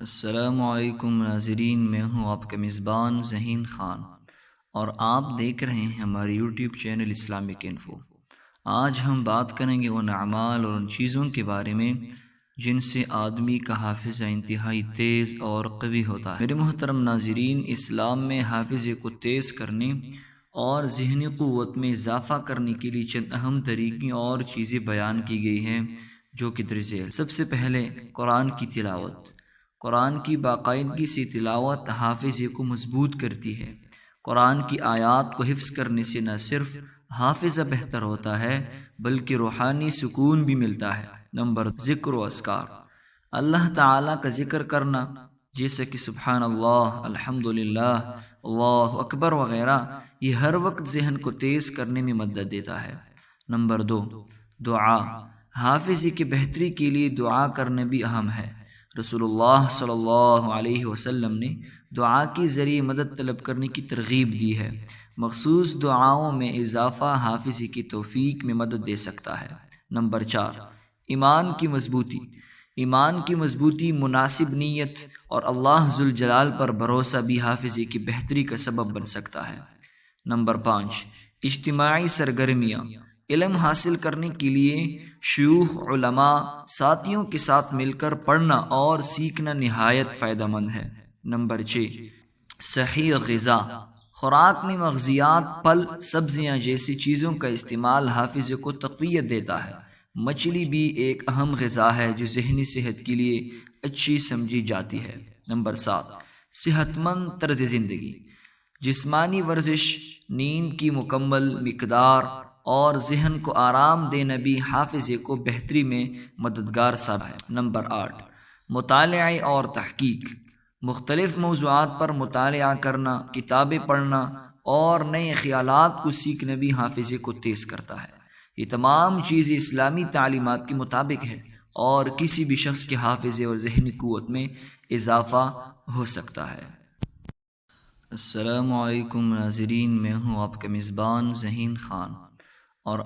السلام علیکم ناظرین، میں ہوں آپ کا میزبان ذہین خان اور آپ دیکھ رہے ہیں ہمارے یوٹیوب چینل اسلامک انفو۔ آج ہم بات کریں گے ان اعمال اور ان چیزوں کے بارے میں جن سے آدمی کا حافظہ انتہائی تیز اور قوی ہوتا ہے۔ میرے محترم ناظرین، اسلام میں حافظے کو تیز کرنے اور ذہنی قوت میں اضافہ کرنے کے لیے چند اہم طریقے اور چیزیں بیان کی گئی ہیں جو کہ درج ذیل۔ سب سے پہلے قرآن کی تلاوت۔ قرآن کی باقاعدگی سے تلاوت حافظے کو مضبوط کرتی ہے۔ قرآن کی آیات کو حفظ کرنے سے نہ صرف حافظہ بہتر ہوتا ہے بلکہ روحانی سکون بھی ملتا ہے۔ نمبر ذکر و اذکار۔ اللہ تعالیٰ کا ذکر کرنا جیسے کہ سبحان اللہ، الحمدللہ، اللہ اکبر وغیرہ، یہ ہر وقت ذہن کو تیز کرنے میں مدد دیتا ہے۔ نمبر 2، دعا۔ حافظے کی بہتری کے لیے دعا کرنا بھی اہم ہے۔ رسول اللہ صلی اللہ علیہ وسلم نے دعا کے ذریعے مدد طلب کرنے کی ترغیب دی ہے۔ مخصوص دعاؤں میں اضافہ حافظے کی توفیق میں مدد دے سکتا ہے۔ نمبر 4، ایمان کی مضبوطی۔ ایمان کی مضبوطی، مناسب نیت اور اللہ ذوالجلال پر بھروسہ بھی حافظے کی بہتری کا سبب بن سکتا ہے۔ نمبر 5، اجتماعی سرگرمیاں۔ علم حاصل کرنے کے لیے شیوخ، علماء، ساتھیوں کے ساتھ مل کر پڑھنا اور سیکھنا نہایت فائدہ مند ہے۔ نمبر 6، صحیح غذا۔ خوراک میں مغزیات، پھل، سبزیاں جیسی چیزوں کا استعمال حافظے کو تقویت دیتا ہے۔ مچھلی بھی ایک اہم غذا ہے جو ذہنی صحت کے لیے اچھی سمجھی جاتی ہے۔ نمبر 7، صحت مند طرز زندگی۔ جسمانی ورزش، نیند کی مکمل مقدار اور ذہن کو آرام دینا بھی حافظے کو بہتری میں مددگار ثابت ہے۔ نمبر 8، مطالعہ اور تحقیق۔ مختلف موضوعات پر مطالعہ کرنا، کتابیں پڑھنا اور نئے خیالات کو سیکھنا بھی حافظے کو تیز کرتا ہے۔ یہ تمام چیزیں اسلامی تعلیمات کے مطابق ہے اور کسی بھی شخص کے حافظے اور ذہنی قوت میں اضافہ ہو سکتا ہے۔ السلام علیکم ناظرین، میں ہوں آپ کا میزبان ذہین خان اور